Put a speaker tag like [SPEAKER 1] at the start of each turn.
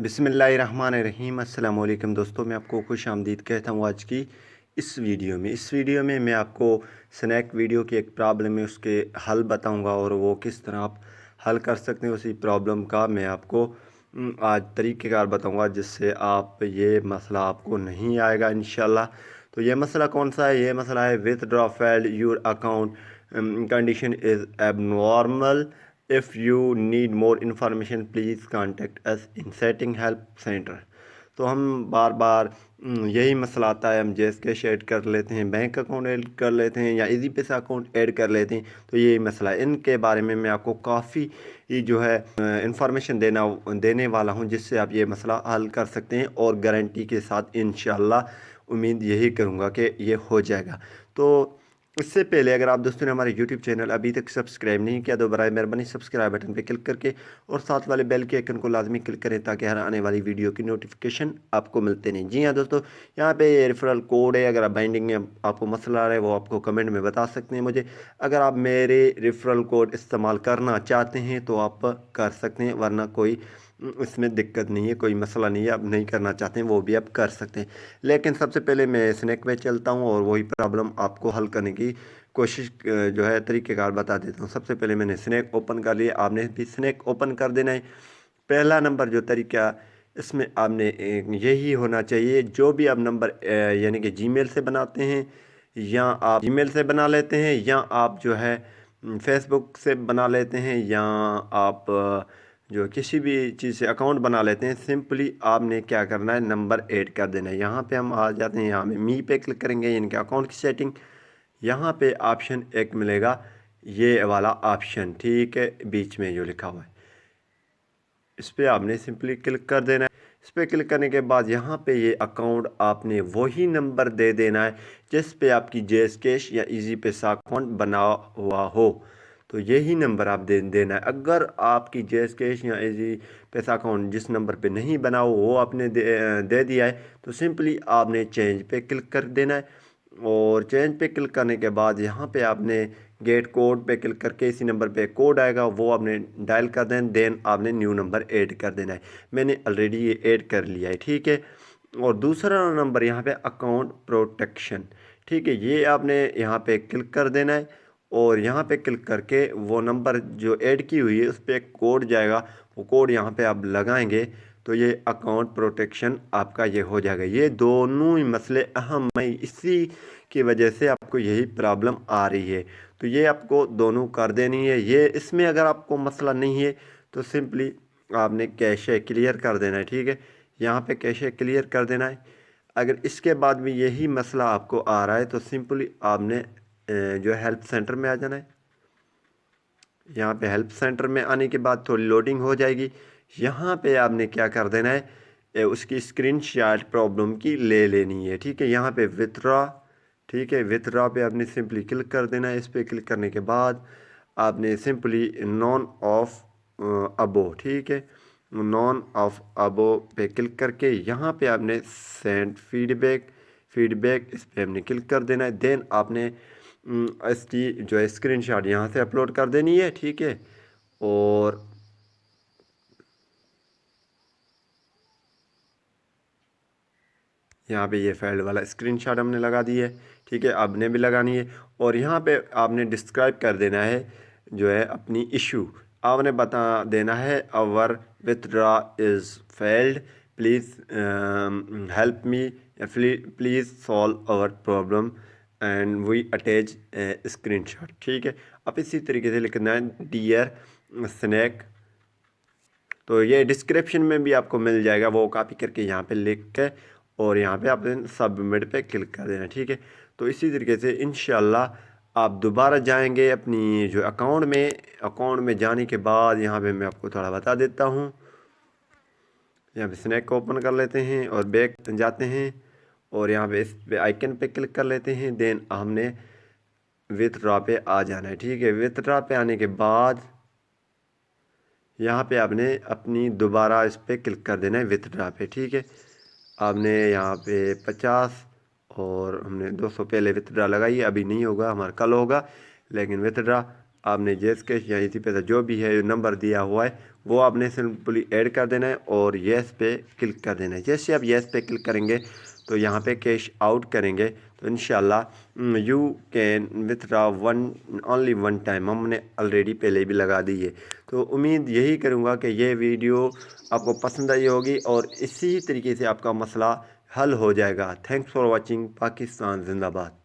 [SPEAKER 1] बिस्मिल्लाहिर्रहमानिर्रहीम। अस्सलाम वालेकुम दोस्तों, मैं आपको खुश आमदीद कहता हूँ। आज की इस वीडियो में मैं आपको स्नैक वीडियो की एक प्रॉब्लम है, उसके हल बताऊँगा और वो किस तरह आप हल कर सकते हैं उसी प्रॉब्लम का मैं आपको आज तरीक़ेकार बताऊँगा, जिससे आप ये मसला आपको नहीं आएगा इंशाल्लाह। तो ये मसला कौन सा है? ये मसला है withdraw failed your account condition is abnormal. If you need more information please contact us in setting help centre. तो हम बार बार यही मसला आता है, हम जैस कैश ऐड कर लेते हैं, बैंक अकाउंट ऐड कर लेते हैं या इजी पैसा अकाउंट ऐड कर लेते हैं। तो यही मसला है, इनके बारे में मैं आपको काफ़ी जो है इंफॉर्मेशन देने वाला हूं, जिससे आप ये मसला हल कर सकते हैं और गारंटी के साथ इंशाल्लाह उम्मीद यही करूंगा कि ये हो जाएगा। तो इससे पहले अगर आप दोस्तों ने हमारे YouTube चैनल अभी तक सब्सक्राइब नहीं किया तो बराए मेहरबानी सब्सक्राइब बटन पर क्लिक करके और साथ वाले बेल के आइकन को लाजमी क्लिक करें, ताकि हर आने वाली वीडियो की नोटिफिकेशन आपको मिलते नहीं। जी हाँ दोस्तों, यहाँ पे ये रेफरल कोड है। अगर आप बाइंडिंग में आपको मसला आ रहा है वो आपको कमेंट में बता सकते हैं मुझे। अगर आप मेरे रेफरल कोड इस्तेमाल करना चाहते हैं तो आप कर सकते हैं, वरना कोई इसमें दिक्कत नहीं है, कोई मसला नहीं है। आप नहीं करना चाहते हैं वो भी आप कर सकते हैं। लेकिन सबसे पहले मैं स्नैक में चलता हूँ और वही प्रॉब्लम आपको हल करने की कोशिश जो है तरीक़ेकार बता देता हूँ। सबसे पहले मैंने स्नैक ओपन कर लिया, आपने भी स्नैक ओपन कर देना है। पहला नंबर जो तरीका इसमें आपने यही होना चाहिए, जो भी आप नंबर यानी कि जीमेल से बनाते हैं या आप जीमेल से बना लेते हैं या आप जो है फेसबुक से बना लेते हैं या आप जो किसी भी चीज़ से अकाउंट बना लेते हैं, सिंपली आपने क्या करना है, नंबर ऐड कर देना है। यहाँ पे हम आ जाते हैं, यहाँ पे मी पे क्लिक करेंगे, यानी कि अकाउंट की सेटिंग। यहाँ पे ऑप्शन एक मिलेगा, ये वाला ऑप्शन, ठीक है, बीच में जो लिखा हुआ है, इस पर आपने सिंपली क्लिक कर देना है। इस पर क्लिक करने के बाद यहाँ पे ये अकाउंट आपने वही नंबर दे देना है जिस पे आपकी जेस कैश या इजी पैसा अकाउंट बना हुआ हो। तो यही नंबर आप देना है। अगर आपकी जेस कैश या इजी पैसा अकाउंट जिस नंबर पे नहीं बना हो वो आपने दे दिया है, तो सिंपली आपने चेंज पे क्लिक कर देना है। और चेंज पे क्लिक करने के बाद यहाँ पे आपने गेट कोड पे क्लिक करके इसी नंबर पे कोड आएगा, वो आपने डायल कर देना। देन आपने न्यू नंबर ऐड कर देना है। मैंने ऑलरेडी ये ऐड कर लिया है, ठीक है। और दूसरा नंबर यहाँ पे अकाउंट प्रोटेक्शन, ठीक है, ये आपने यहाँ पे क्लिक कर देना है। और यहाँ पे क्लिक करके वो नंबर जो ऐड की हुई है उस पर एक कोड जाएगा, वो कोड यहाँ पे आप लगाएंगे तो ये अकाउंट प्रोटेक्शन आपका ये हो जाएगा। ये दोनों ही मसले अहम है, इसी की वजह से आपको यही प्रॉब्लम आ रही है। तो ये आपको दोनों कर देनी है। ये इसमें अगर आपको मसला नहीं है तो सिंपली आपने कैशे क्लियर कर देना है, ठीक है। यहाँ पे कैशे क्लियर कर देना है। अगर इसके बाद भी यही मसला आपको आ रहा है तो सिंपली आपने जो हेल्प सेंटर में आ जाना है। यहाँ पे हेल्प सेंटर में आने के बाद थोड़ी लोडिंग हो जाएगी। यहाँ पे आपने क्या कर देना है, उसकी स्क्रीनशॉट प्रॉब्लम की ले लेनी है, ठीक है। यहाँ पे विथड्रॉ, ठीक है, विथड्रॉ पे आपने सिंपली क्लिक कर देना है। इस पर क्लिक करने के बाद आपने सिंपली नॉन ऑफ अबो, ठीक है, नॉन ऑफ अबो पे क्लिक करके यहाँ पे आपने सेंड फीडबैक इस पर आपने क्लिक कर देना है। देन आपने इसकी जो है स्क्रीनशॉट यहाँ से अपलोड कर देनी है, ठीक है। और यहाँ पे ये फाइल वाला स्क्रीनशॉट हमने लगा दी है, ठीक है, आपने भी लगानी है। और यहाँ पे आपने डिस्क्राइब कर देना है जो है अपनी इशू, आपने बता देना है our withdraw is failed, please help me, please solve our problem and we attach screenshot, ठीक है। अब इसी तरीके से लिखना है डियर स्नैक। तो ये डिस्क्रिप्शन में भी आपको मिल जाएगा, वो कॉपी करके यहाँ पे लिख के और यहाँ पे आपने सबमिट पे क्लिक कर देना, ठीक है। तो इसी तरीके से इंशाल्लाह आप दोबारा जाएंगे अपनी जो अकाउंट में जाने के बाद यहाँ पे मैं आपको थोड़ा बता देता हूँ। यहाँ पे स्नैक को ओपन कर लेते हैं और बैक जाते हैं और यहाँ पे इस पे आइकन पे क्लिक कर लेते हैं। देन हमने विथड्रॉ पे आ जाना है, ठीक है। विथड्रॉ पे आने के बाद यहाँ पे आपने अपनी दोबारा इस पर क्लिक कर देना है विथड्रॉ पे, ठीक है। आपने यहाँ पे 50 और हमने 200 पहले विथड्रॉ लगाई, अभी नहीं होगा, हमारा कल होगा। लेकिन विथड्रॉ आपने जेस कैश या इसी पे जो भी है नंबर दिया हुआ है وہ آپ نے سمپلی ایڈ کر دینا ہے اور یس پہ کلک کر دینا ہے۔ جیسے آپ یس پہ کلک کریں گے تو یہاں پہ کیش آؤٹ کریں گے تو انشاءاللہ you can withdraw only one time, ہم نے آلریڈی پہلے بھی لگا دی ہے۔ تو امید یہی کروں گا کہ یہ ویڈیو آپ کو پسند آئی ہوگی اور اسی طریقے سے آپ کا مسئلہ حل ہو جائے گا۔ تھینکس فار واچنگ، پاکستان زندہ باد۔